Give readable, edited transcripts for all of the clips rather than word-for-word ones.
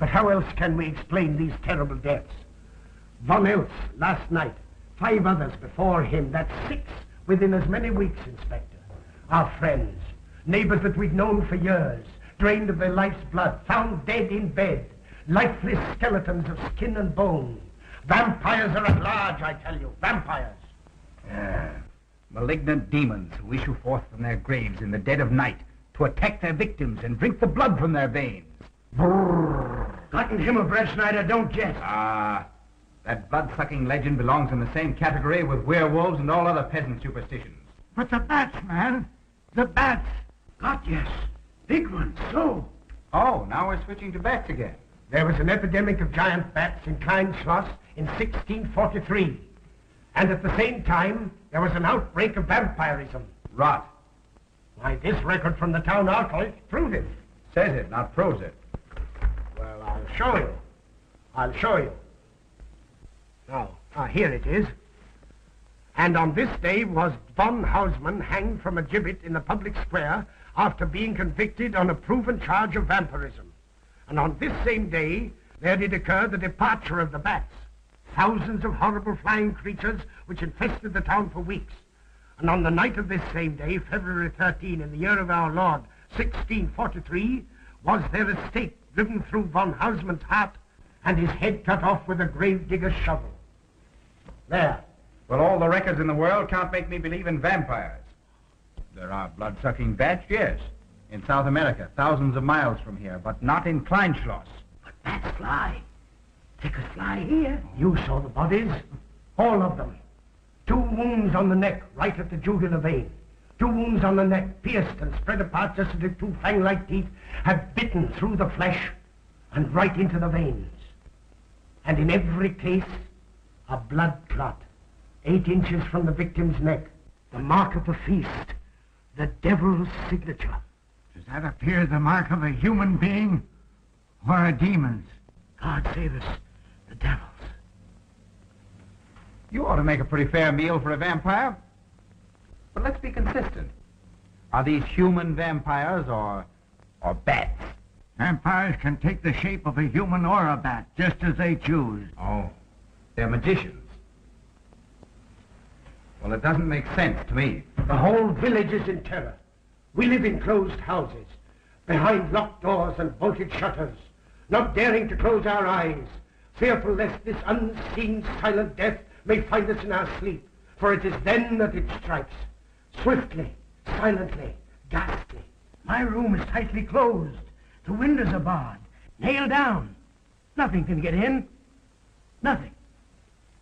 But how else can we explain these terrible deaths? One else last night, 5 others before him. That's 6 within as many weeks, Inspector. Our friends, neighbors that we'd known for years, drained of their life's blood, found dead in bed, lifeless skeletons of skin and bone. Vampires are at large, I tell you, vampires. Malignant demons who issue forth from their graves in the dead of night to attack their victims and drink the blood from their veins. Brrr. Gotten him of Red Schneider, don't jest. That blood-sucking legend belongs in the same category with werewolves and all other peasant superstitions. But the bats, man. The bats. God, yes. Big ones, so. Oh, now we're switching to bats again. There was an epidemic of giant bats in Kleinschloss in 1643. And at the same time, there was an outbreak of vampirism. Rot. Why, this record from the town archive proves it. Says it, not proves it. Well, I'll show you. I'll show you. Now, here it is. And on this day was von Hausmann hanged from a gibbet in the public square after being convicted on a proven charge of vampirism. And on this same day, there did occur the departure of the bats. Thousands of horrible flying creatures which infested the town for weeks. And on the night of this same day, February 13, in the year of our Lord, 1643, was there a stake driven through von Hausmann's heart and his head cut off with a grave digger's shovel. There. Well, all the records in the world can't make me believe in vampires. There are blood-sucking bats, yes. In South America, thousands of miles from here, but not in Kleinschloss. But bats fly. They could fly here. You saw the bodies. All of them. 2 wounds on the neck, right at the jugular vein. 2 wounds on the neck, pierced and spread apart just as if 2 fang-like teeth had bitten through the flesh and right into the veins. And in every case, a blood clot, 8 inches from the victim's neck. The mark of the feast, the devil's signature. Does that appear the mark of a human being or a demon's? God save us, the devil's. You ought to make a pretty fair meal for a vampire. But let's be consistent. Are these human vampires or bats? Vampires can take the shape of a human or a bat, just as they choose. Oh, they're magicians. Well, it doesn't make sense to me. The whole village is in terror. We live in closed houses, behind locked doors and bolted shutters, not daring to close our eyes, fearful lest this unseen silent death may find us in our sleep, for it is then that it strikes, swiftly, silently, ghastly. My room is tightly closed. The windows are barred, nailed down. Nothing can get in. Nothing.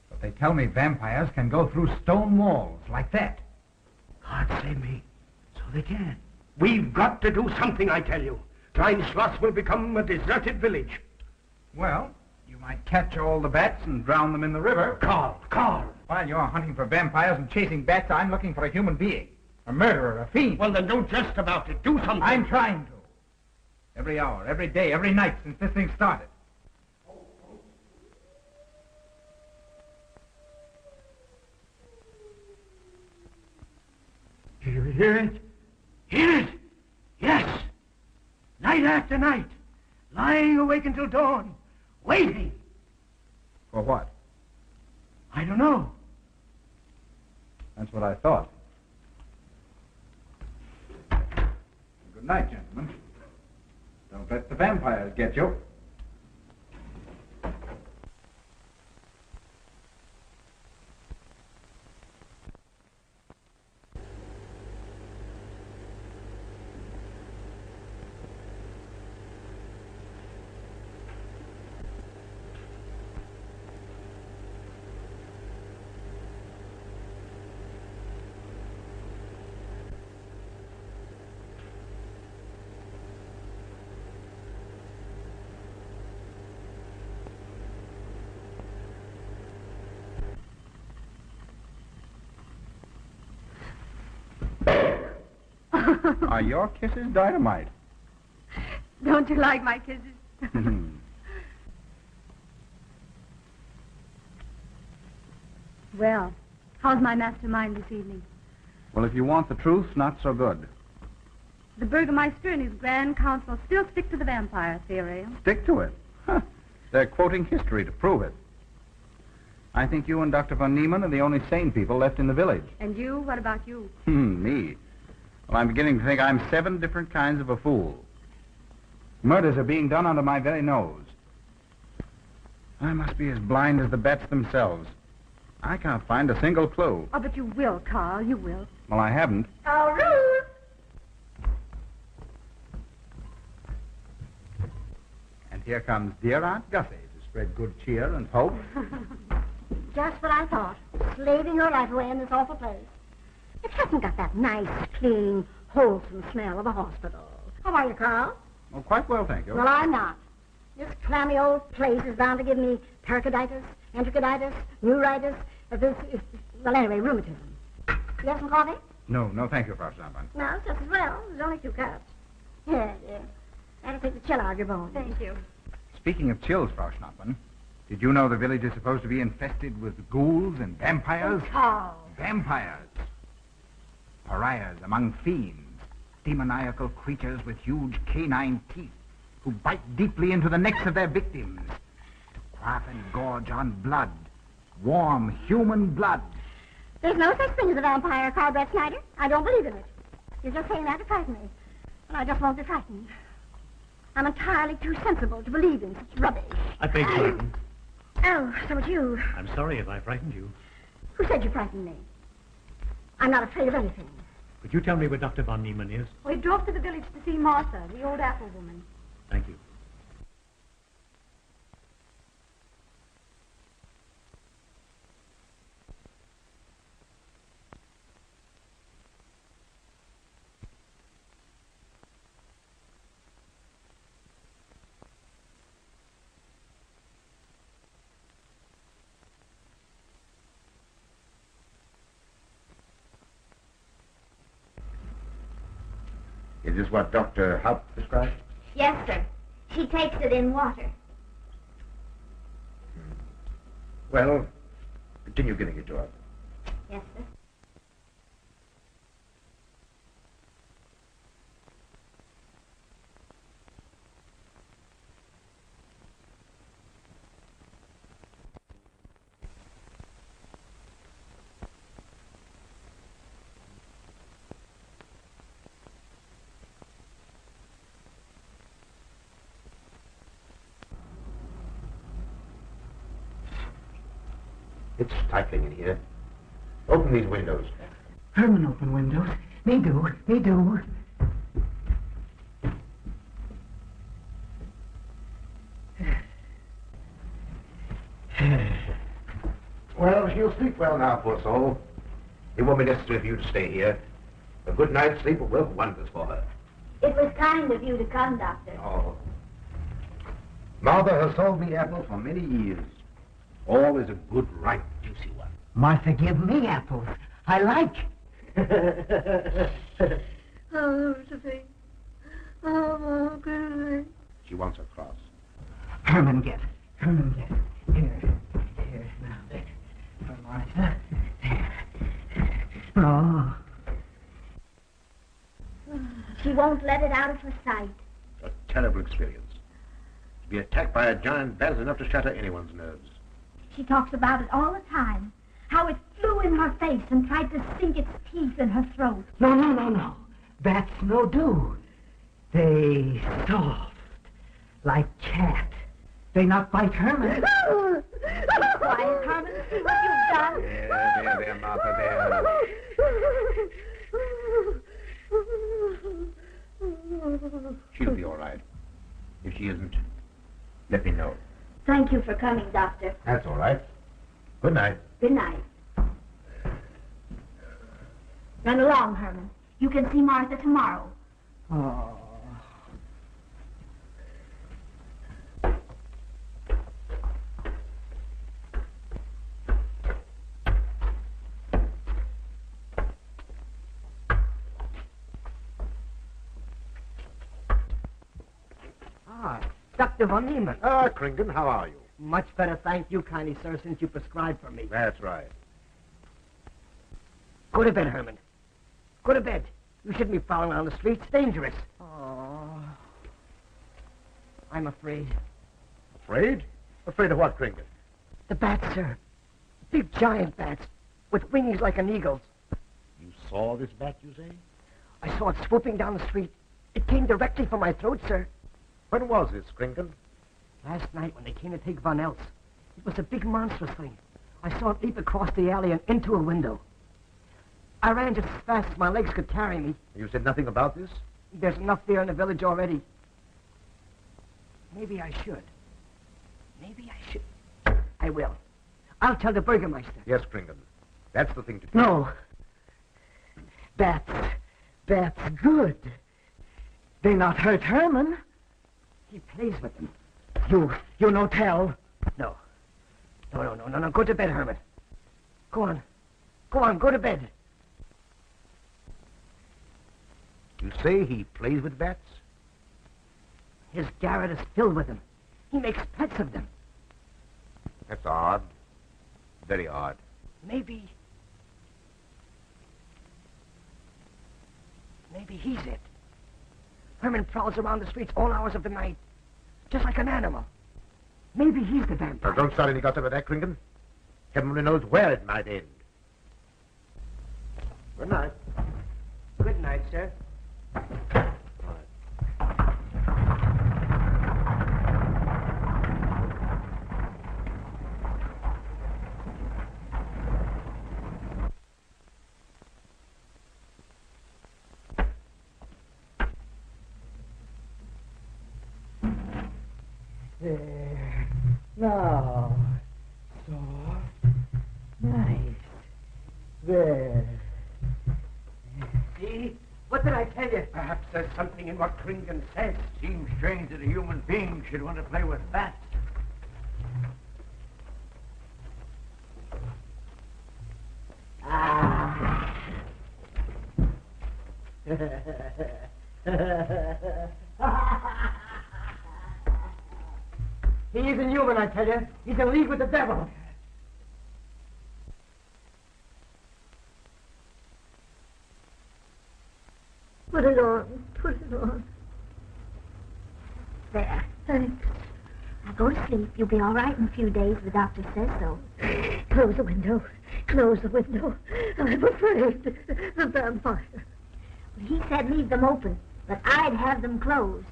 But they tell me vampires can go through stone walls like that. God save me. So they can. We've got to do something, I tell you. Kleinschloss will become a deserted village. Well, you might catch all the bats and drown them in the river. Carl. While you're hunting for vampires and chasing bats, I'm looking for a human being. A murderer, a fiend. Well, then don't jest about it. Do something. I'm trying to. Every hour, every day, every night since this thing started. Do you hear it? Hear it? Yes. Night after night. Lying awake until dawn. Waiting. For what? I don't know. That's what I thought. Good night, gentlemen. Don't let the vampires get you. Are your kisses dynamite? Don't you like my kisses? Well, how's my mastermind this evening? Well, if you want the truth, not so good. The Burgomaster and his Grand Council still stick to the vampire theory. Stick to it. Huh. They're quoting history to prove it. I think you and Dr. von Niemann are the only sane people left in the village. And you? What about you? Me? Well, I'm beginning to think I'm 7 different kinds of a fool. Murders are being done under my very nose. I must be as blind as the bats themselves. I can't find a single clue. Oh, but you will, Carl. You will. Well, I haven't. Oh, Ruth! And here comes dear Aunt Gussie to spread good cheer and hope. Just what I thought. Slaving your life away in this awful place. It hasn't got that nice, clean, wholesome smell of a hospital. How are you, Carl? Oh, quite well, thank you. Well, I'm not. This clammy old place is bound to give me pericarditis, enterocolitis, neuritis, well, anyway, rheumatism. You have some coffee? No, thank you, Frau Stammbein. No, just as well. There's only 2 cups. Here, dear. That'll take the chill out of your bones. Thank you. Speaking of chills, Frau Schnappmann, did you know the village is supposed to be infested with ghouls and vampires? Oh, Carl. Vampires. Pariahs among fiends. Demoniacal creatures with huge canine teeth who bite deeply into the necks of their victims to quaff and gorge on blood. Warm human blood. There's no such thing as a vampire, Carl Brett Snyder. I don't believe in it. You're just saying that to frighten me. And I just won't be frightened. I'm entirely too sensible to believe in such rubbish. I beg pardon. Oh, so it's you. I'm sorry if I frightened you. Who said you frightened me? I'm not afraid of anything. Could you tell me where Dr. von Niemann is? We drove to the village to see Martha, the old apple woman. Thank you. Is this what Dr. Haupt prescribed? Yes, sir. She takes it in water. Well, continue giving it to her. Yes, sir. It's stifling in here. Open these windows. Herman open windows. Me do. Well, she'll sleep well now, poor soul. It won't be necessary for you to stay here. A good night's sleep will work wonders for her. It was kind of you to come, Doctor. Oh. Martha has sold me apples for many years. Always a good, ripe, juicy one. Martha, give me apples. I like. Oh, Sophie. Oh, good. She wants her cross. Herman, get. Here. Now, there. For Martha. There. Oh. She won't let it out of her sight. A terrible experience. To be attacked by a giant bat is enough to shatter anyone's nerves. She talks about it all the time. How it flew in her face and tried to sink its teeth in her throat. No. Bats no do. They soft. Like cat. They not bite Herman. Be quiet, Herman. See what you've done. There, Martha, there. She'll be all right. If she isn't, let me know. Thank you for coming, Doctor. That's all right. Good night. Good night. Run along, Herman. You can see Martha tomorrow. Oh. Dr. von Niemann. Ah, Kringen, how are you? Much better, thank you kindly, sir, since you prescribed for me. That's right. Go to bed, Herman. Go to bed. You shouldn't be prowling around the streets. Dangerous. Oh. I'm afraid. Afraid? Afraid of what, Kringle? The bats, sir. Big giant bats with wings like an eagle's. You saw this bat, you say? I saw it swooping down the street. It came directly for my throat, sir. When was this, Kringle? Last night when they came to take Von Eltz. It was a big monstrous thing. I saw it leap across the alley and into a window. I ran just as fast as my legs could carry me. You said nothing about this? There's enough fear in the village already. Maybe I should. Maybe I should. I will. I'll tell the Burgermeister. Yes, Kringle. That's the thing to do. No. Bats. Bats good. They not hurt Herman. He plays with them. You no tell. No. No. Go to bed, Herman. Go on. Go to bed. You say he plays with bats? His garret is filled with them. He makes pets of them. That's odd. Very odd. Maybe he's it. Herman prowls around the streets all hours of the night, just like an animal. Maybe he's the vampire. Now, don't start any gossip about that, Kringle. Heaven only knows where it might end. Good night. Good night, sir. There. Now. Soft. Nice. There. See? What did I tell you? Perhaps there's something in what Kringle says. Seems strange that a human being should want to play with bats. He isn't human, I tell you. He's in league with the devil. Put it on. Put it on. There. Thanks. Now go to sleep. You'll be all right in a few days. The doctor says so. Close the window. Close the window. I'm afraid. The vampire. Well, he said leave them open, but I'd have them closed.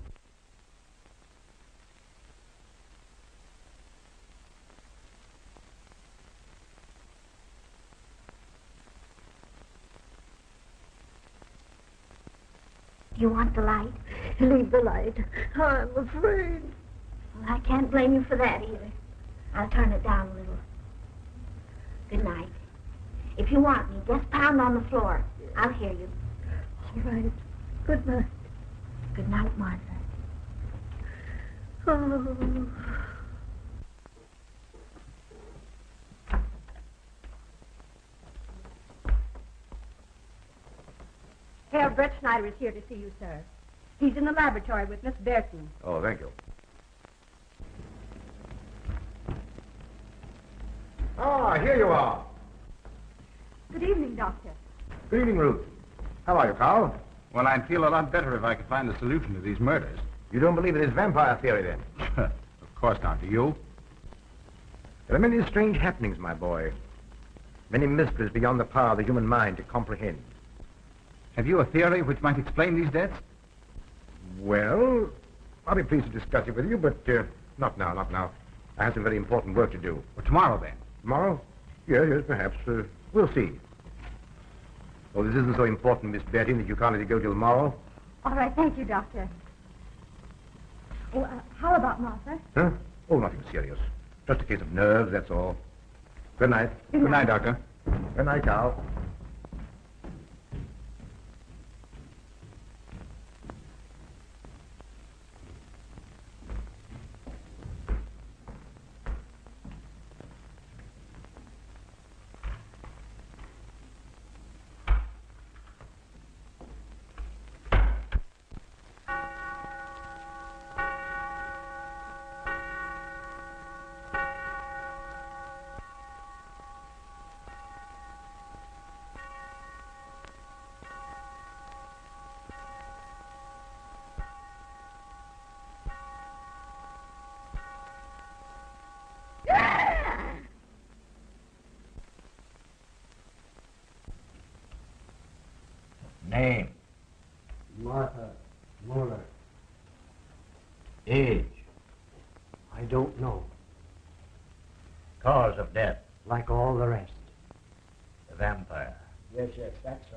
You want the light? Leave the light. I'm afraid. Well, I can't blame you for that either. I'll turn it down a little. Good night. If you want me, just pound on the floor. I'll hear you. All right. Good night. Good night, Martha. Oh. Herr Brett Schneider is here to see you, sir. He's in the laboratory with Miss Berton. Oh, thank you. Ah, here you are. Good evening, Doctor. Good evening, Ruth. How are you, Carl? Well, I'd feel a lot better if I could find a solution to these murders. You don't believe in his vampire theory, then? Of course not. Do you? There are many strange happenings, my boy. Many mysteries beyond the power of the human mind to comprehend. Have you a theory which might explain these deaths? Well, I'll be pleased to discuss it with you, but not now. I have some very important work to do. Well, tomorrow, then. Tomorrow? Yes, perhaps. We'll see. Oh, this isn't so important, Miss Betty, that you can't let it go till tomorrow. All right, thank you, Doctor. Oh, how about Martha? Huh? Oh, nothing serious. Just a case of nerves, that's all. Good night. Good night, Doctor. Good night, Carl. Name. Martha Muller. Age. I don't know. Cause of death. Like all the rest. The vampire. Yes, that's so.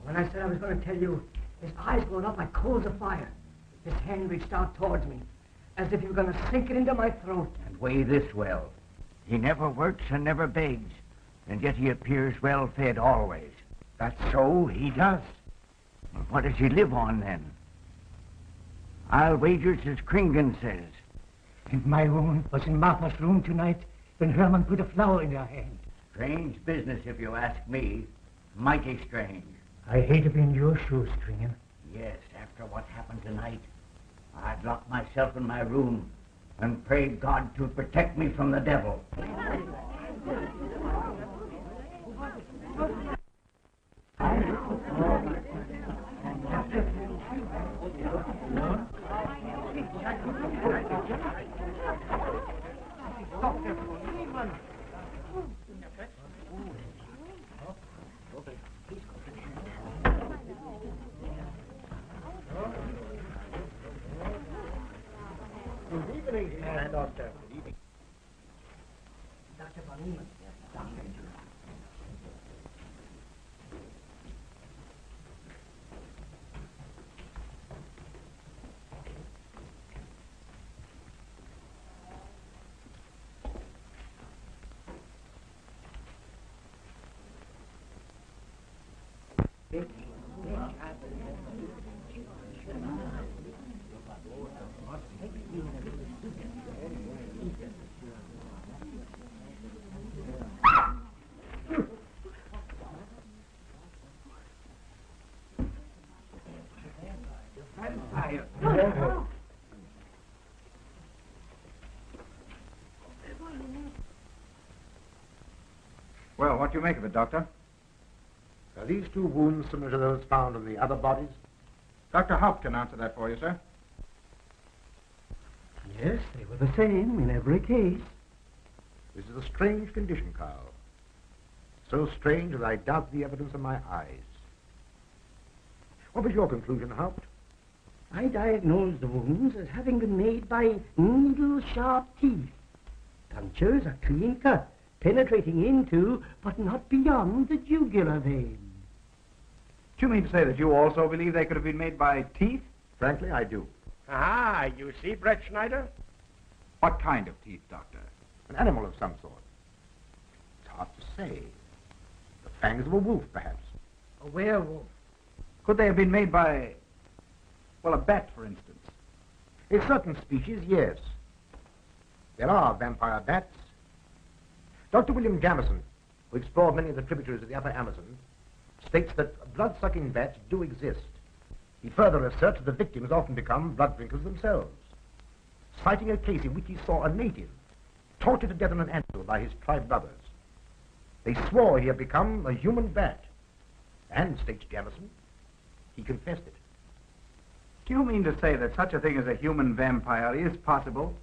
When I said I was going to tell you, his eyes glowed up like coals of fire. His hand reached out towards me, as if he were going to sink it into my throat. And weigh this well. He never works and never begs, and yet he appears well fed always. That's so, he does. Well, what does he live on, then? I'll wager it's as Kringen says. And my woman was in Martha's room tonight when Herman put a flower in her hand. Strange business, if you ask me. Mighty strange. I hate to be in your shoes, Kringen. Yes, after what happened tonight, I'd lock myself in my room and pray God to protect me from the devil. Dr. Von Niemann. Well, what do you make of it, Doctor? Are these two wounds similar to those found in the other bodies? Dr. Haupt can answer that for you, sir. Yes, they were the same in every case. This is a strange condition, Carl. So strange that I doubt the evidence of my eyes. What was your conclusion, Haupt? I diagnosed the wounds as having been made by needle-sharp teeth. Punctures are clean cut, penetrating into, but not beyond, the jugular vein. Do you mean to say that you also believe they could have been made by teeth? Frankly, I do. Ah, you see, Brett Schneider? What kind of teeth, Doctor? An animal of some sort. It's hard to say. The fangs of a wolf, perhaps. A werewolf. Could they have been made by, well, a bat, for instance? In certain species, yes. There are vampire bats. Dr. William Jamison, who explored many of the tributaries of the upper Amazon, states that blood-sucking bats do exist. He further asserts that the victims often become blood drinkers themselves, citing a case in which he saw a native tortured to death on an anthill by his tribe brothers. They swore he had become a human bat, and, states Jamison, he confessed it. Do you mean to say that such a thing as a human vampire is possible?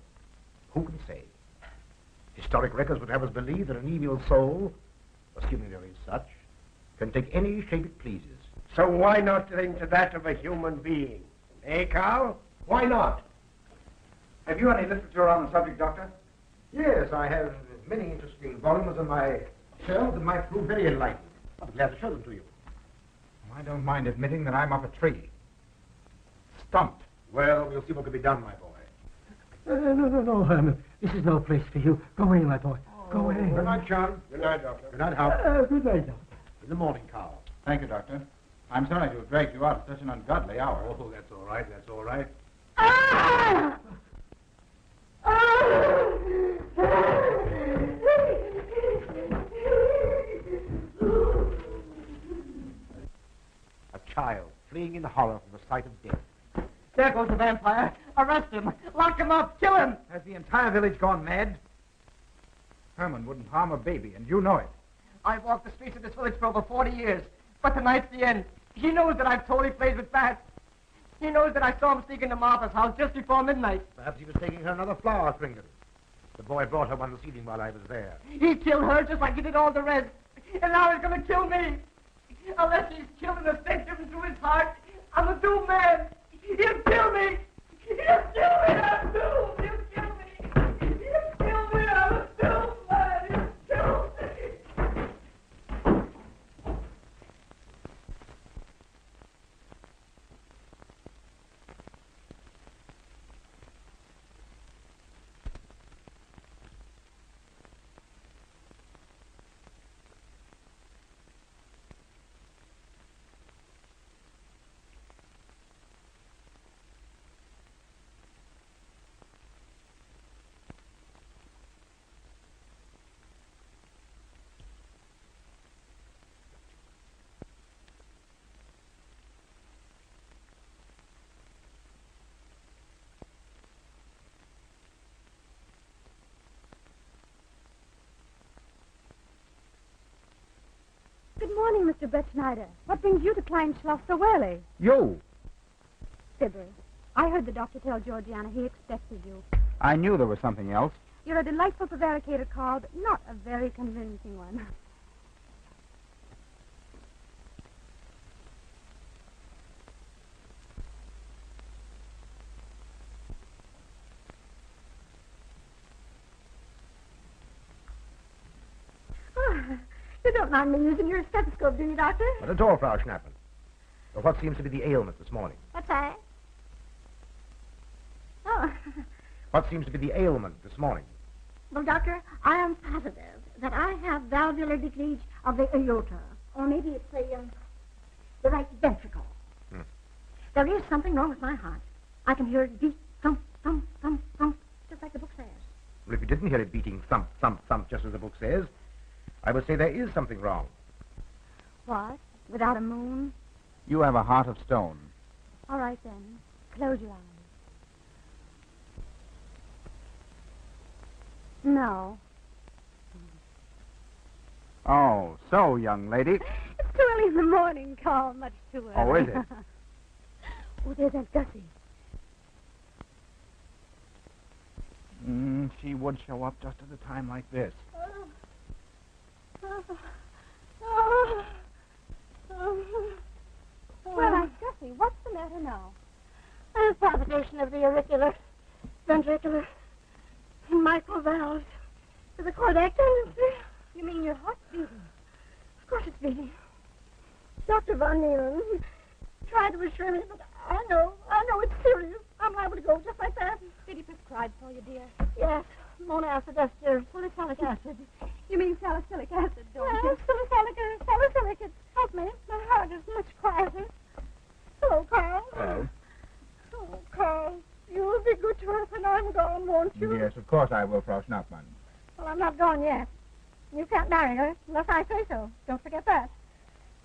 Who can say? Historic records would have us believe that an evil soul, assuming there is such, can take any shape it pleases. So why not think to that of a human being? Eh, Carl? Why not? Have you any literature on the subject, Doctor? Yes, I have many interesting volumes on my shelves that might prove very enlightening. I'll be glad to show them to you. I don't mind admitting that I'm up a tree. Stumped. Well, we'll see what can be done, my boy. No, Herman. This is no place for you. Go away, my boy. Go away. Good night, John. Good night, Doctor. Good night, Howard. Good night, Doctor. In the morning, Carl. Thank you, Doctor. I'm sorry to have dragged you out at such an ungodly hour. Oh, that's all right. That's all right. Ah! A child fleeing in horror from the sight of death. There goes the vampire. Arrest him. Lock him up. Kill him. Has the entire village gone mad? Herman wouldn't harm a baby, and you know it. I've walked the streets of this village for over 40 years. But tonight's the end. He knows that I've totally played with bats. He knows that I saw him sneak into Martha's house just before midnight. Perhaps he was taking her another flower, Kringen. The boy brought her one this evening while I was there. He killed her just like he did all the rest. And now he's going to kill me. Unless he's killing a victim through his heart, I'm a doomed man. He'll kill me. He'll kill me. I'm doomed. He'll kill me. He'll kill me. I'm a doomed man. He'll kill me. Good morning, Mr. Brett Schneider. What brings you to Kleinschloss so early? You! Fibber, I heard the doctor tell Georgiana he expected you. I knew there was something else. You're a delightful prevaricator, Carl, but not a very convincing one. You don't mind me using your stethoscope, do you, Doctor? Not at all, Frau Schnappen. But what seems to be the ailment this morning? What's that? Oh. What seems to be the ailment this morning? Well, Doctor, I am positive that I have valvular leakage of the aorta. Or maybe it's the right ventricle. There is something wrong with my heart. I can hear it beat, thump, thump, thump, thump, just like the book says. Well, if you didn't hear it beating thump, thump, thump, just as the book says, I would say there is something wrong. What? Without a moon? You have a heart of stone. All right, then. Close your eyes. No. Oh, so, young lady. It's too early in the morning, Carl. Much too early. Oh, is it? Oh, there's Aunt Gussie. She would show up just at a time like this. Well, Aunt Gussie, what's the matter now? A palpitation of the auricular, ventricular, and mitral valves. Is the cardiac tendency? You mean your heart's beating? Of course it's beating. Dr. Von Neelen tried to assure me, but I know it's serious. I'm liable to go just like that. Did he prescribe for you, dear? Yes, monacid ester, salicylic acid. You mean salicylic acid, don't Yes, you? salicylic acid. Help me. My heart is much quieter. Hello, Carl. Hello. Oh, Carl, you'll be good to us when I'm gone, won't you? Yes, of course I will, Frau Schnappmann. Well, I'm not gone yet. You can't marry her unless I say so. Don't forget that.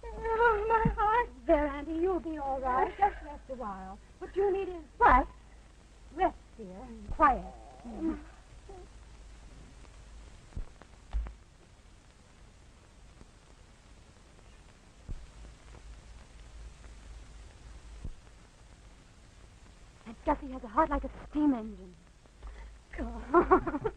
Oh, my heart. There, Auntie, you'll be all right. Just rest a while. What you need is What? rest, dear, and quiet. Aunt Gussie has a heart like a steam engine. God.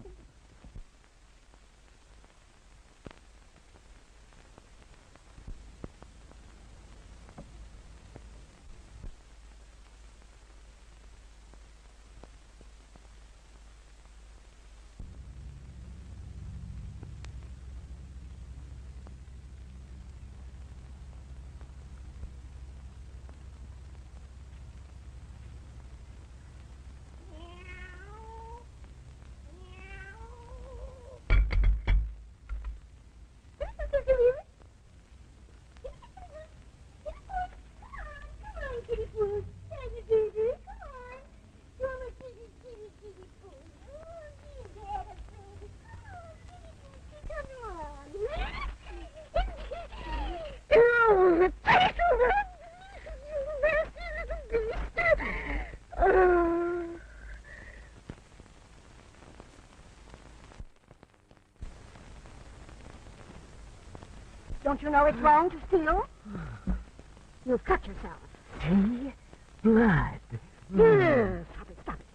Don't you know it's wrong to steal? You've cut yourself. See? Blood. Yes. Stop it.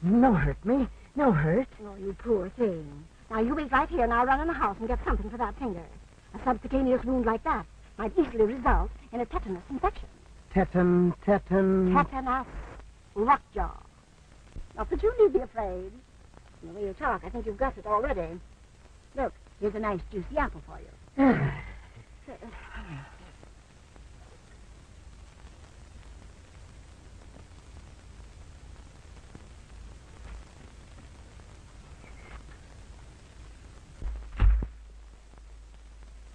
No hurt me. No hurt. Oh, you poor thing. Now, you wait right here and I'll run in the house and get something for that finger. A subcutaneous wound like that might easily result in a tetanus infection. Tetanus Lockjaw. Not that you need be afraid. From the way you talk, I think you've got it already. Look, here's a nice juicy apple for you.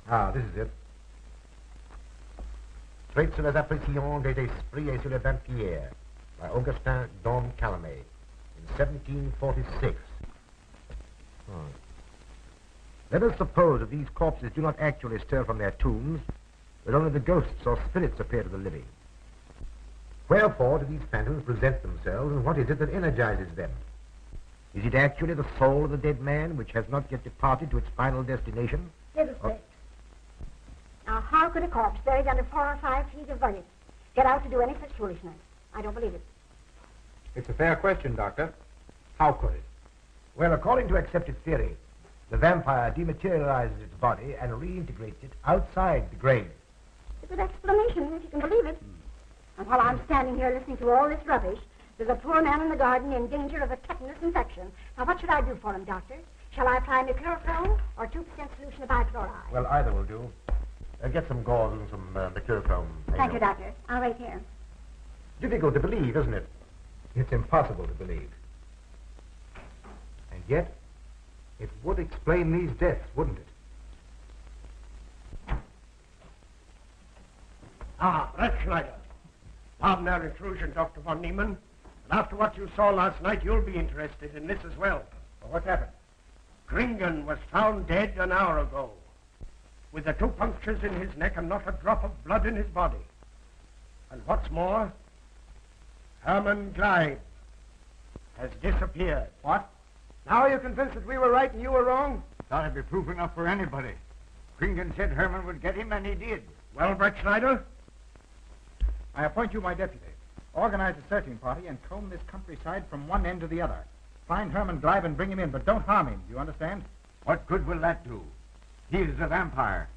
Ah, this is it. Traits sur les appréciations des esprits et sur les vampires by Augustin Don Calame in 1746. Let us suppose that these corpses do not actually stir from their tombs, but only the ghosts or spirits appear to the living. Wherefore do these phantoms present themselves, and what is it that energizes them? Is it actually the soul of the dead man which has not yet departed to its final destination? Fiddlesticks. Now, how could a corpse buried under 4 or 5 feet of vernix get out to do any such foolishness? I don't believe it. It's a fair question, Doctor. How could it? Well, according to accepted theory, the vampire dematerializes its body and reintegrates it outside the grave. It's a good explanation, if you can believe it. And while I'm standing here listening to all this rubbish, there's a poor man in the garden in danger of a tetanus infection. Now, what should I do for him, Doctor? Shall I apply mercurochrome or 2% solution of bichloride? Well, either will do. Get some gauze and some mercurochrome. Thank you, Doctor. I'll wait here. Difficult to believe, isn't it? It's impossible to believe. And yet, it would explain these deaths, wouldn't it? Ah, Brett Schneider. Pardon our intrusion, Dr. von Niemann. But after what you saw last night, you'll be interested in this as well. Well, what's happened? Kringen was found dead an hour ago, with the 2 punctures in his neck and not a drop of blood in his body. And what's more, Herman Gleib has disappeared. What? Now are you convinced that we were right and you were wrong? That'd be proof enough for anybody. Kringen said Herman would get him, and he did. Well, Brett Schneider? I appoint you my deputy. Organize a searching party and comb this countryside from one end to the other. Find Herman Gleib and bring him in, but don't harm him. You understand? What good will that do? He is a vampire.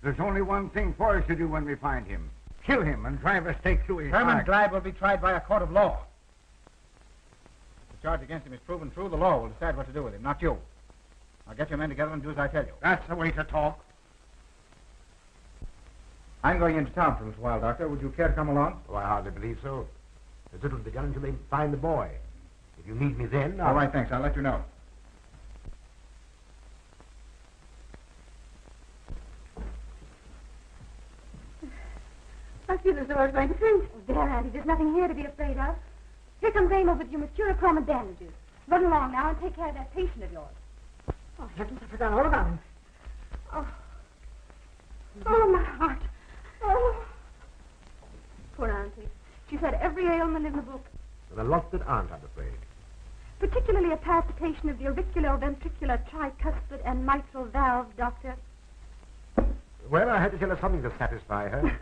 There's only one thing for us to do when we find him. Kill him and drive a stake through his Herman heart. Gleib will be tried by a court of law. If the charge against him is proven true, the law will decide what to do with him, not you. Now get your men together and do as I tell you. That's the way to talk. I'm going into town for a little while, Doctor. Would you care to come along? Oh, I hardly believe so. There's little to be done until they find the boy. If you need me then, All right, thanks. I'll let you know. I feel as though I was going to faint. Oh, there, Auntie, there's nothing here to be afraid of. Here comes Raymond with your mercurochrome and bandages. Run along now and take care of that patient of yours. Oh, heavens, I forgot all about him. Oh, my heart. Oh. Poor Auntie. She's had every ailment in the book, There are lots that aren't, I'm afraid. particularly a palpitation of the auricular-ventricular tricuspid and mitral valve, Doctor. Well, I had to tell her something to satisfy her.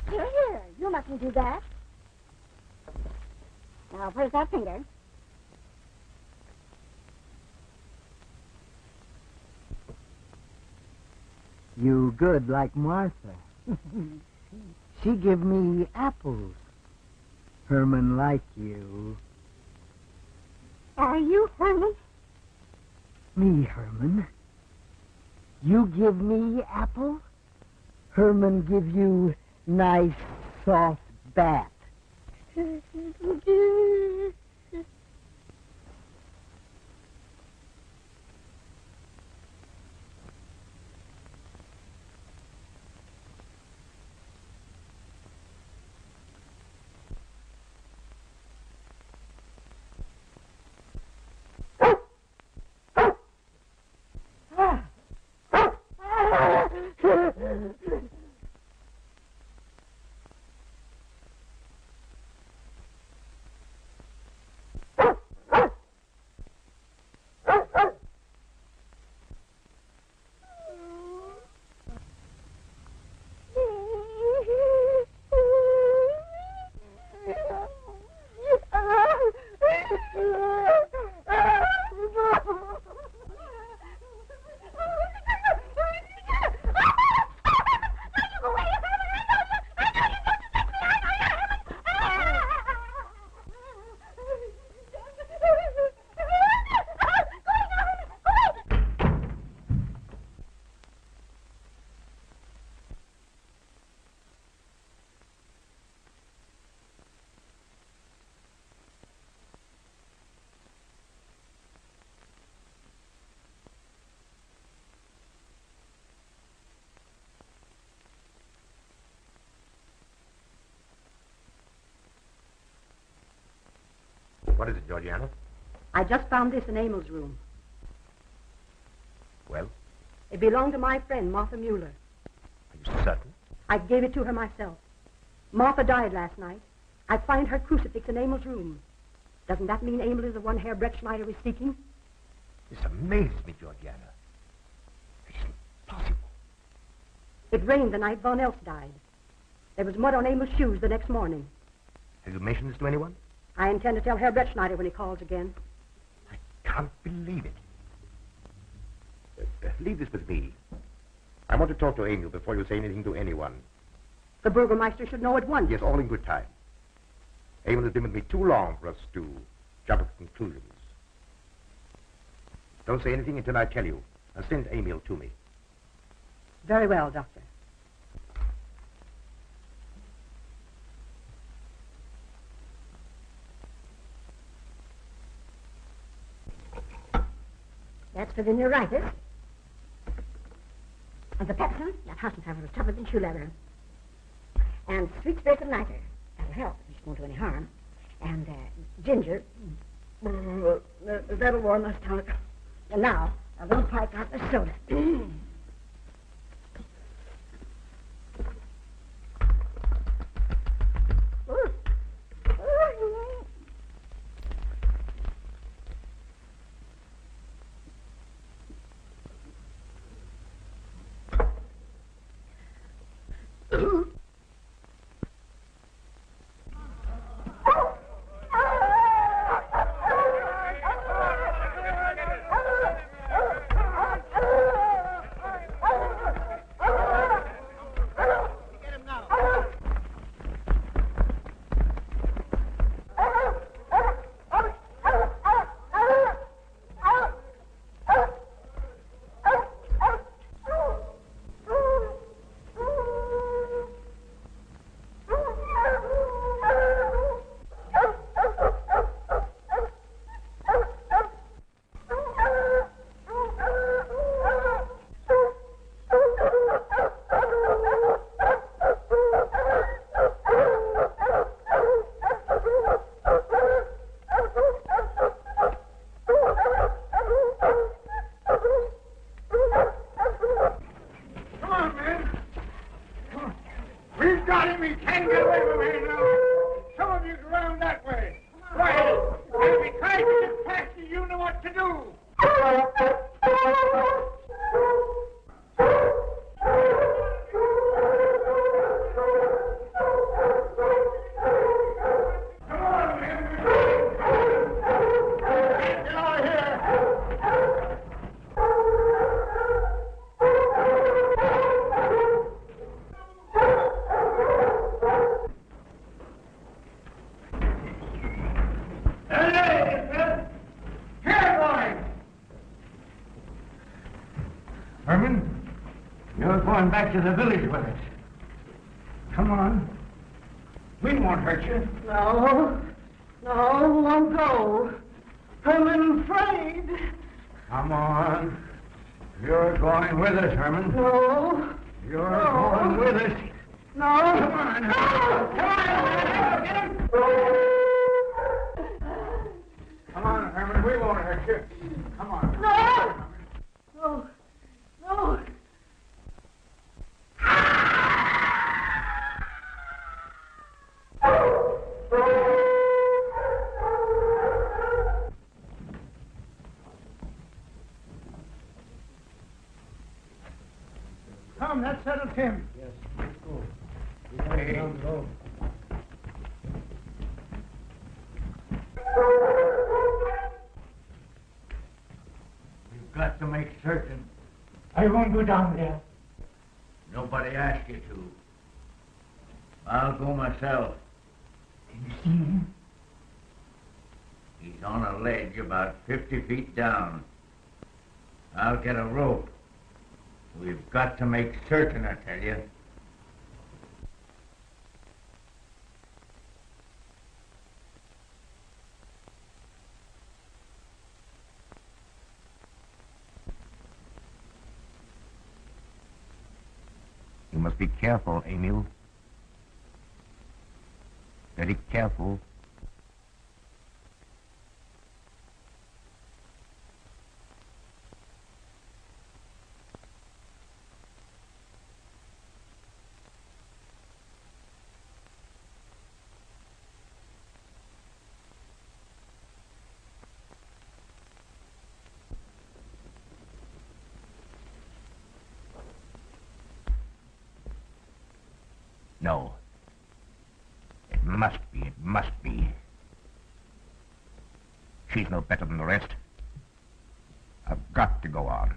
Here, you mustn't do that. Now, where's that finger? You good like Martha. She give me apples. Herman like you. Are you Herman? Me, Herman. You give me apple. Herman give you nice soft bat. What is it, Georgiana? I just found this in Emil's room. Well, It belonged to my friend, Martha Mueller. are you certain? I gave it to her myself. Martha died last night. I find her crucifix in Emil's room. Doesn't that mean Emil is the one Herr Brettschneider is seeking? This amazes me, Georgiana. It's impossible. It rained the night Von Elst died. There was mud on Emil's shoes the next morning. Have you mentioned this to anyone? I intend to tell Herr Brettschneider when he calls again. I can't believe it. Leave this with me. I want to talk to Emil before you say anything to anyone. The Burgermeister should know at once. Yes, all in good time. Emil has been with me too long for us to jump at conclusions. Don't say anything until I tell you. Now send Emil to me. Very well, Doctor. That's for the neuritis. And the pepsin, that Hassenpfeffer was tougher than shoe leather. And sweet spirit and lighter. That'll help. It won't do any harm. And ginger. That'll warm the stomach. And now, a little pipe out the soda. Back to the village with us. Come on. We won't hurt you. No, won't go. Herman afraid. Come on. You're going with us, Herman. No. You're going with us. No. Come on, Herman. Come on, Herman. We won't hurt you. Come on. No. Come, that settles him. Yes, let's go. We're going down the road. You've got to make certain. I won't go down there. Nobody asked you to. I'll go myself. Can you see him? He's on a ledge about 50 feet down. I'll get a rope. We've got to make certain, I tell you. You must be careful, Emil. Very careful. No. It must be, it must be. She's no better than the rest. I've got to go on.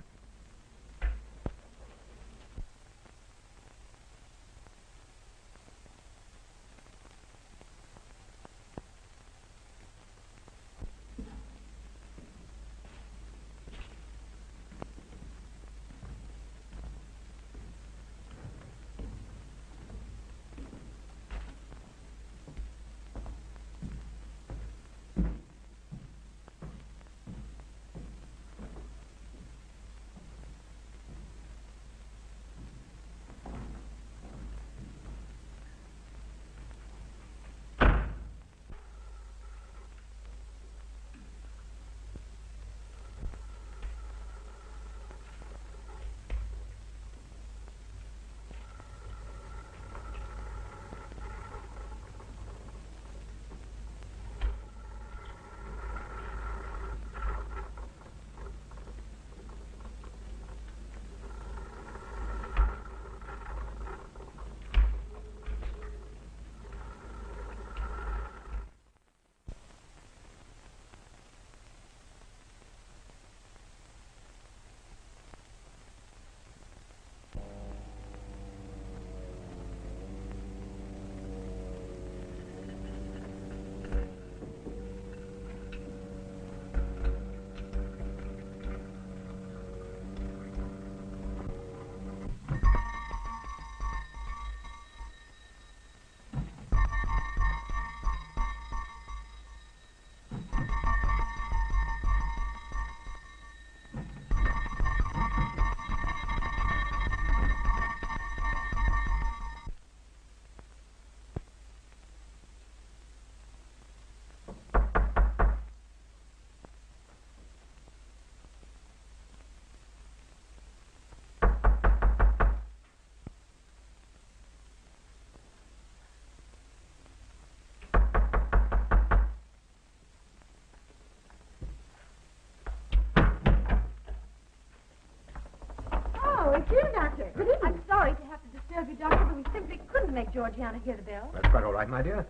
It's you, Doctor. Good evening. I'm sorry to have to disturb you, Doctor, but we simply couldn't make Georgiana hear the bell. That's quite all right, my dear.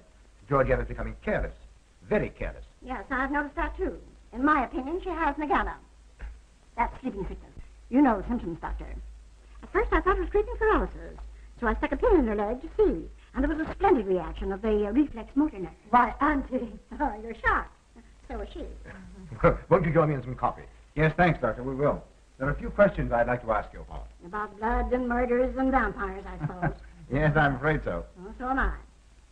Georgiana's becoming careless. Very careless. Yes, I've noticed that, too. In my opinion, she has Nagana. That's sleeping sickness. You know the symptoms, Doctor. At first, I thought it was creeping paralysis, so I stuck a pin in her leg to see. And there was a splendid reaction of the reflex motor nerve. Why, Auntie. Oh, you're shocked. So is she. Won't you join me in some coffee? Yes, thanks, Doctor. We will. There are a few questions I'd like to ask you about. About blood and murders and vampires, I suppose. Yes, I'm afraid so. Oh, so am I.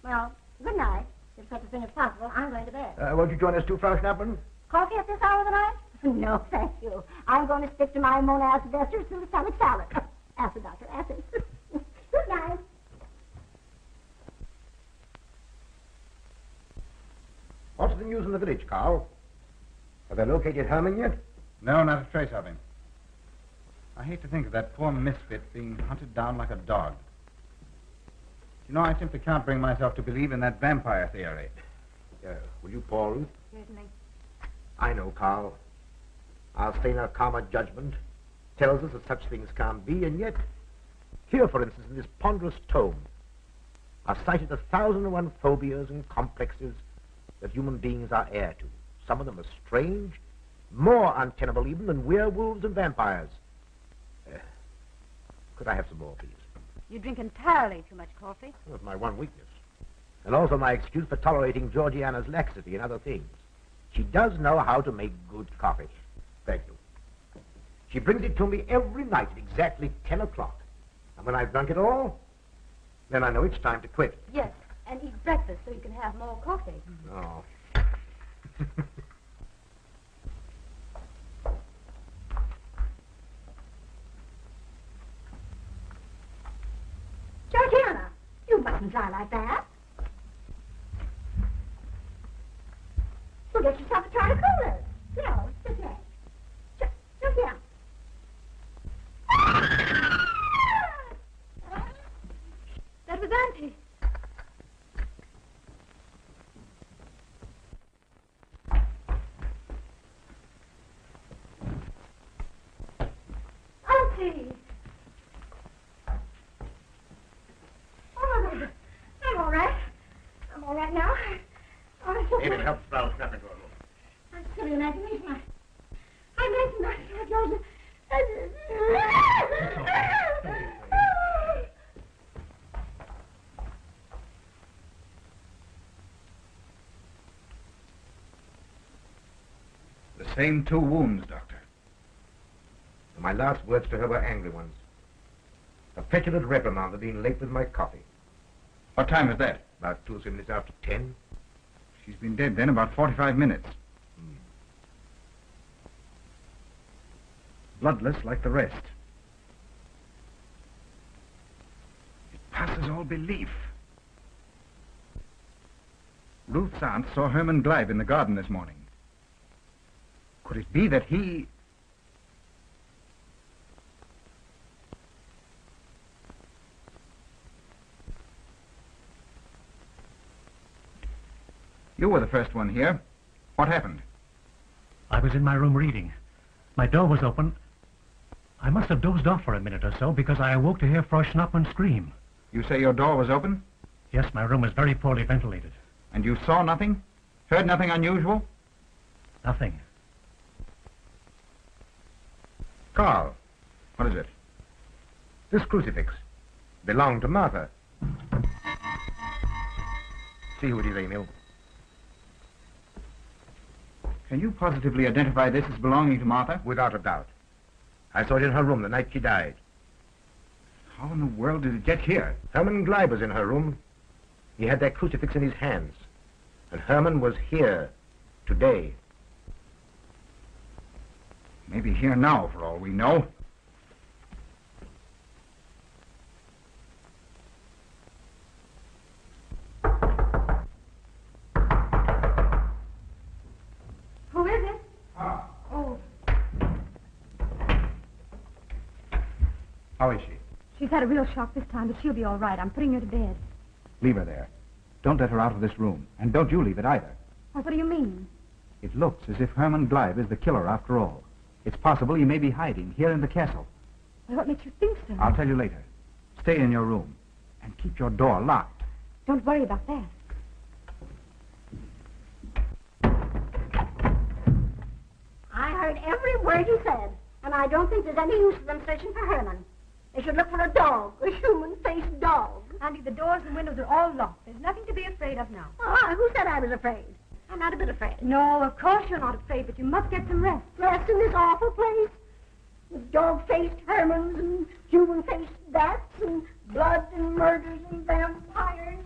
Well, good night. If such a thing is possible, I'm going to bed. Won't you join us too, Frau Schnappmann? Coffee at this hour of the night? No, thank you. I'm going to stick to my monastic suicide salad. Acid, Doctor, acid. Good night. What's the news in the village, Carl? Have they located Herman yet? No, not a trace of him. I hate to think of that poor misfit being hunted down like a dog. You know, I simply can't bring myself to believe in that vampire theory. Will you pour, Ruth? Certainly. I know, Carl. Our saner, calmer judgment tells us that such things can't be, and yet, here, for instance, in this ponderous tome, are cited 1,001 phobias and complexes that human beings are heir to. Some of them are strange, more untenable even than werewolves and vampires. Could I have some more, please? You drink entirely too much coffee. That's my one weakness. And also my excuse for tolerating Georgiana's laxity and other things. She does know how to make good coffee. Thank you. She brings it to me every night at exactly 10 o'clock. And when I've drunk it all, then I know it's time to quit. Yes, and eat breakfast so you can have more coffee. Oh. Georgiana, you mustn't lie like that. You'll get yourself a try to cool it. No, sit there. Just here. That was Auntie. Auntie! Oh, Get him, help Sprout snap into a room. I'm still in imagination. I'm imagination, Joseph. The same 2 wounds, Doctor. My last words to her were angry ones. A petulant reprimand for being late with my coffee. What time is that? About 2 or 3 minutes after 10. She's been dead then about 45 minutes. Bloodless like the rest. It passes all belief. Ruth's aunt saw Herman Gleib in the garden this morning. Could it be that he... You were the first one here. What happened? I was in my room reading. My door was open. I must have dozed off for a minute or so because I awoke to hear Frau Schnappmann scream. You say your door was open? Yes, my room is very poorly ventilated. And you saw nothing? Heard nothing unusual? Nothing. Carl, What is it? this crucifix belonged to Martha. See who it is, Emil. Can you positively identify this as belonging to Martha? Without a doubt. I saw it in her room the night she died. How in the world did it get here? Herman Gleib was in her room. He had that crucifix in his hands. And Herman was here today. Maybe here now, for all we know. Who is it? Ah. Oh, How is she? She's had a real shock this time, but she'll be all right. I'm putting her to bed. Leave her there. Don't let her out of this room. And don't you leave it either. Well, what do you mean? It looks as if Herman Gleib is the killer after all. It's possible he may be hiding here in the castle. Well, what makes you think so? I'll tell you later. Stay in your room and keep your door locked. Don't worry about that. I heard every word you said, and I don't think there's any use of them searching for Herman. They should look for a dog, a human-faced dog. Auntie, the doors and windows are all locked. There's nothing to be afraid of now. Oh, who said I was afraid? I'm not a bit afraid. No, of course you're not afraid, but you must get some rest. Rest in this awful place. With dog-faced Hermans and human-faced bats and blood and murders and vampires.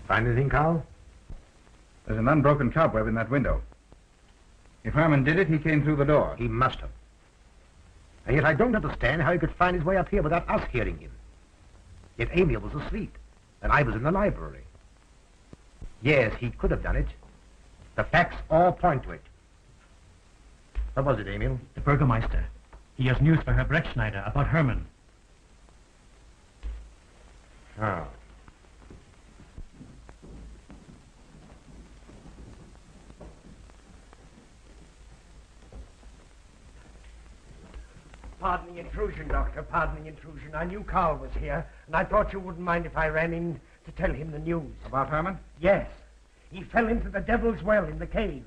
Find anything, Carl? There's an unbroken cobweb in that window. If Herman did it, he came through the door. He must have. And yet I don't understand how he could find his way up here without us hearing him. Yet Emil was asleep, and I was in the library. Yes, he could have done it. The facts all point to it. What was it, Emil? The Burgermeister. He has news for Herr Brettschneider about Herman. Oh. Pardon the intrusion, Doctor. Pardon the intrusion. I knew Carl was here, and I thought you wouldn't mind if I ran in to tell him the news. About Herman? Yes. He fell into the devil's well in the cave.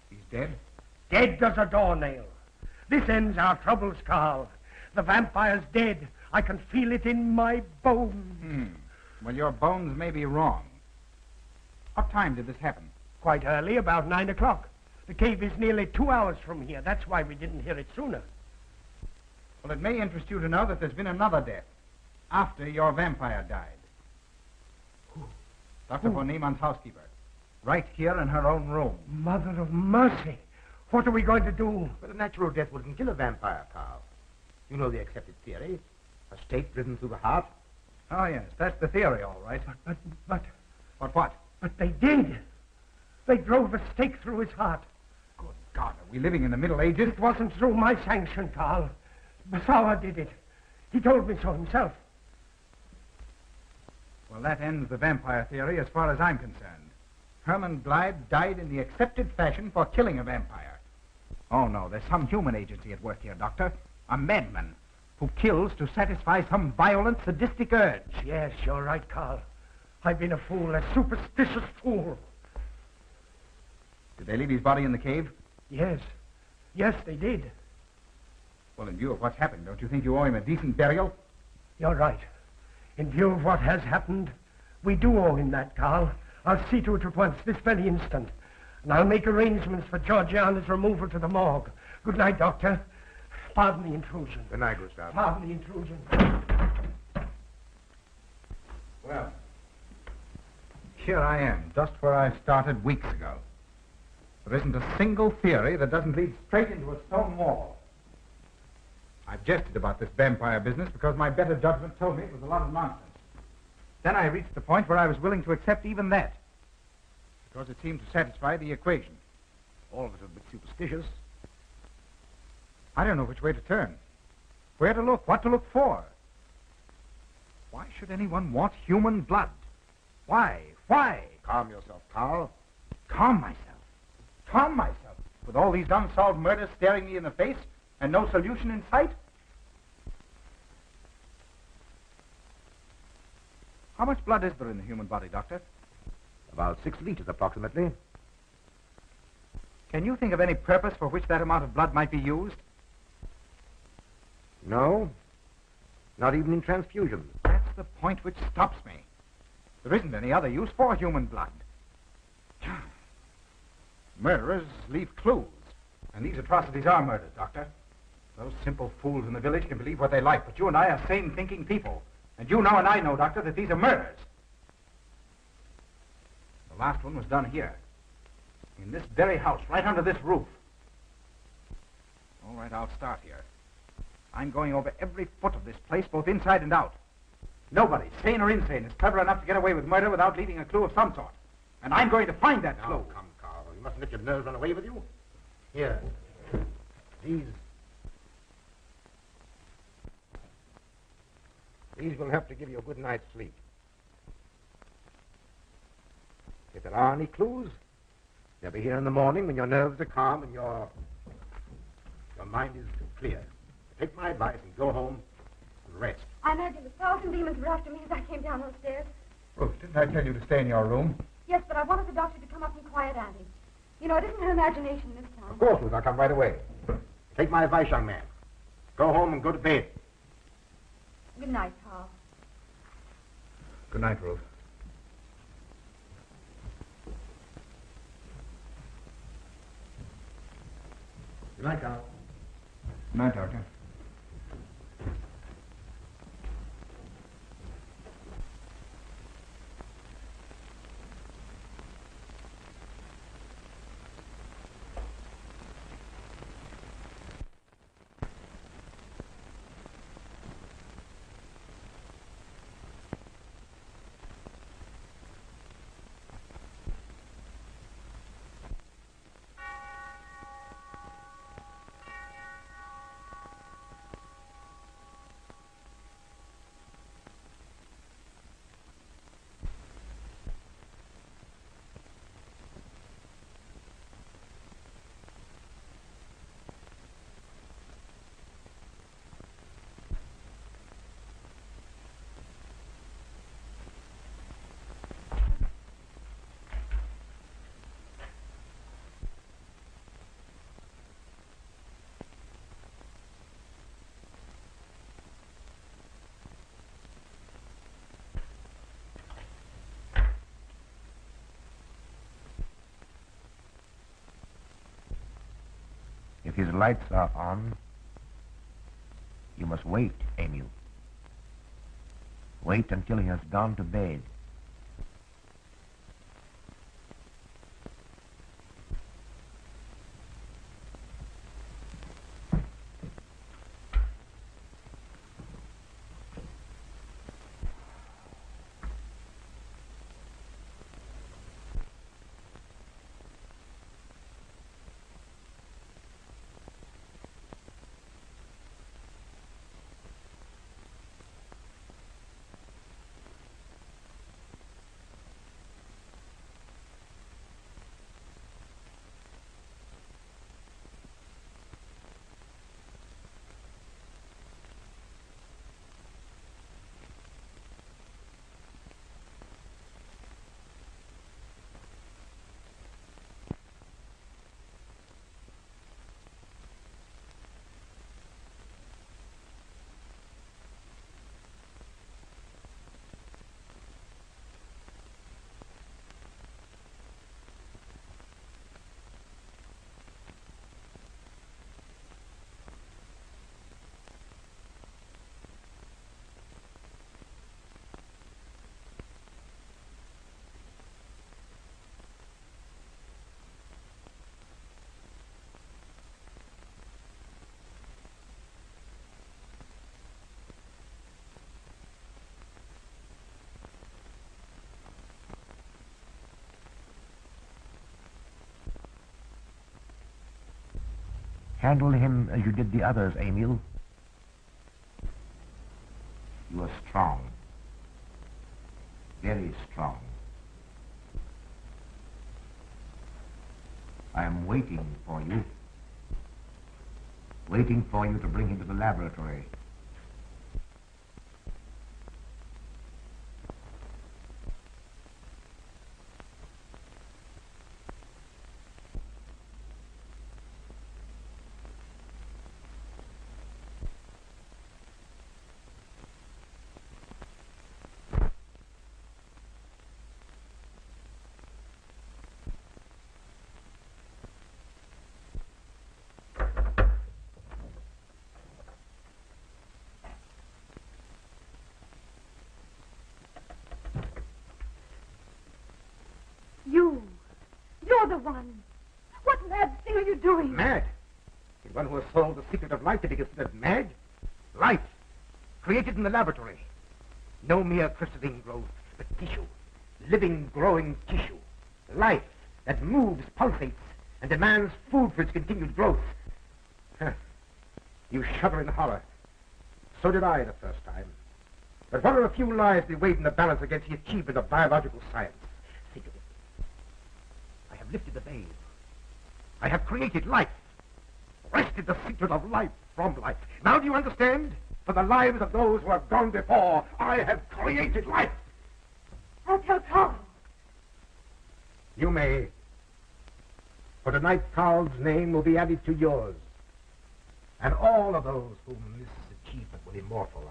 He's dead? Dead as a doornail. This ends our troubles, Carl. The vampire's dead. I can feel it in my bones. Well, your bones may be wrong. What time did this happen? Quite early, about 9 o'clock. The cave is nearly 2 hours from here. That's why we didn't hear it sooner. Well, it may interest you to know that there's been another death after your vampire died. Dr. von Niemann's housekeeper. Right here in her own room. Mother of mercy. What are we going to do? But a natural death wouldn't kill a vampire, Carl. You know the accepted theory. A stake driven through the heart. Oh, yes, that's the theory, all right. But What? But they did. They drove a stake through his heart. Good God, are we living in the Middle Ages? It wasn't through my sanction, Carl. Basawa did it. He told me so himself. Well, that ends the vampire theory as far as I'm concerned. Herman Gleib died in the accepted fashion for killing a vampire. Oh, no, there's some human agency at work here, Doctor. A madman who kills to satisfy some violent, sadistic urge. Yes, you're right, Carl. I've been a fool, a superstitious fool. Did they leave his body in the cave? Yes. Yes, they did. Well, in view of what's happened, don't you think you owe him a decent burial? You're right. In view of what has happened, we do owe him that, Carl. I'll see to it at once, this very instant. And I'll make arrangements for Georgiana's removal to the morgue. Good night, Doctor. Pardon the intrusion. Good night, Gustav. Pardon the intrusion. Well, here I am, just where I started weeks ago. There isn't a single theory that doesn't lead straight into a stone wall. I've jested about this vampire business because my better judgment told me it was a lot of nonsense. Then I reached the point where I was willing to accept even that, because it seemed to satisfy the equation. All of it a bit superstitious. I don't know which way to turn, where to look, what to look for. Why should anyone want human blood? Why? Why? Calm yourself, Carl. Calm myself. Calm myself. With all these unsolved murders staring me in the face and no solution in sight? How much blood is there in the human body, Doctor? About 6 liters, approximately. Can you think of any purpose for which that amount of blood might be used? No. Not even in transfusion. That's the point which stops me. There isn't any other use for human blood. Murderers leave clues. And these atrocities are murders, Doctor. Those simple fools in the village can believe what they like, but you and I are sane, thinking people. And you know and I know, Doctor, that these are murders. The last one was done here. In this very house, right under this roof. All right, I'll start here. I'm going over every foot of this place, both inside and out. Nobody, sane or insane, is clever enough to get away with murder without leaving a clue of some sort. And I'm going to find that clue. Now, come, Carl. You mustn't let your nerves run away with you. Here. These will help to give you a good night's sleep. If there are any clues, they'll be here in the morning when your nerves are calm and your mind is clear. Take my advice and go home and rest. I imagined 1,000 demons were after me as I came down those stairs. Ruth, didn't I tell you to stay in your room? Yes, but I wanted the doctor to come up and quiet Annie. You know, it isn't her imagination this time. Of course, Ruth, I'll come right away. Take my advice, young man. Go home and go to bed. Good night, Carl. Good night, Ruth. Good night, Carl. Good night, Doctor. If his lights are on, you must wait, Emil. Wait until he has gone to bed. Handle him as you did the others, Emil. You are strong. Very strong. I am waiting for you. Waiting for you to bring him to the laboratory. You're the one. What mad thing are you doing? Mad? Is one who has solved the secret of life to be considered mad? Life, created in the laboratory. No mere crystalline growth, but tissue. Living, growing tissue. Life that moves, pulsates, and demands food for its continued growth. Huh. You shudder in horror. So did I the first time. But what are a few lives we weighed in the balance against the achievement of biological science? Think of it. I have lifted the veil. I have created life. Wrested the secret of life from life. Now do you understand? For the lives of those who have gone before, I have created life. That's how tall. You may. For tonight, Carl's name will be added to yours. And all of those whom this achievement will immortalize.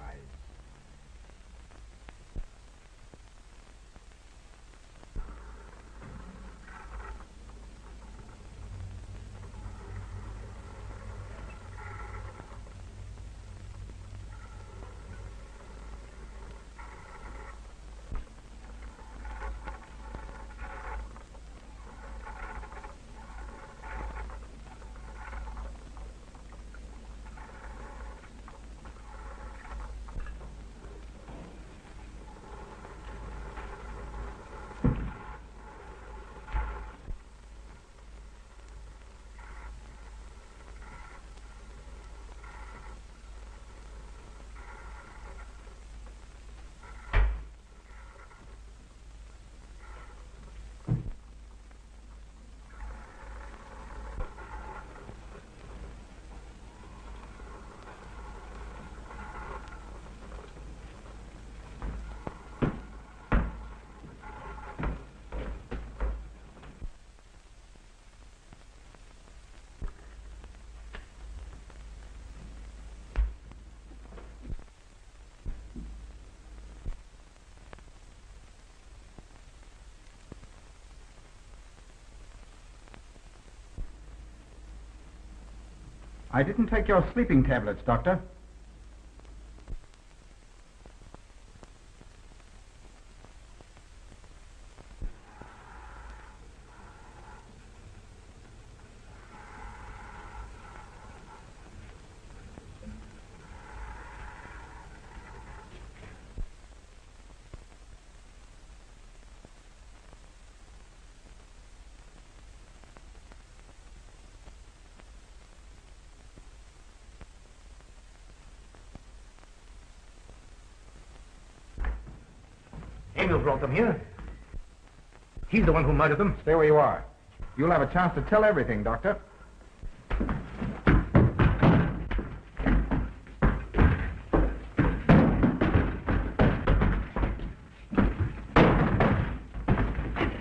I didn't take your sleeping tablets, Doctor. Emil brought them here. He's the one who murdered them. Stay where you are. You'll have a chance to tell everything, Doctor.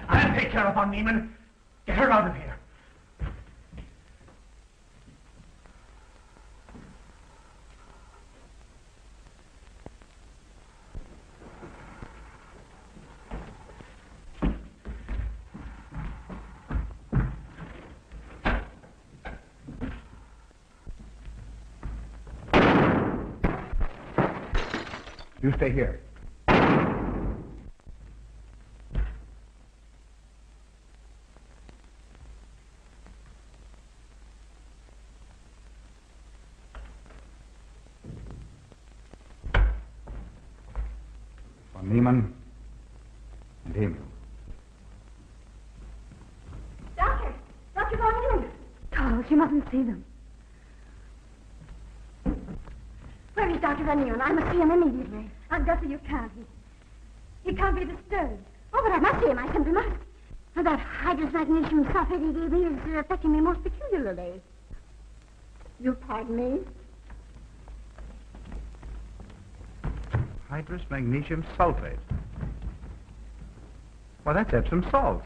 I'll take care of Von Niemann. Get her out of here. You stay here. Von Niemann and Emil. Doctor! Dr. Von Niemann! Charles, you mustn't see them. Dr. Van Neeren. I must see him immediately. Doctor, you can't. He can't be disturbed. Oh, but I must see him. I simply must. That hydrous magnesium sulfate he gave me is affecting me most peculiarly. You pardon me? Hydrous magnesium sulfate. Well, that's Epsom salts.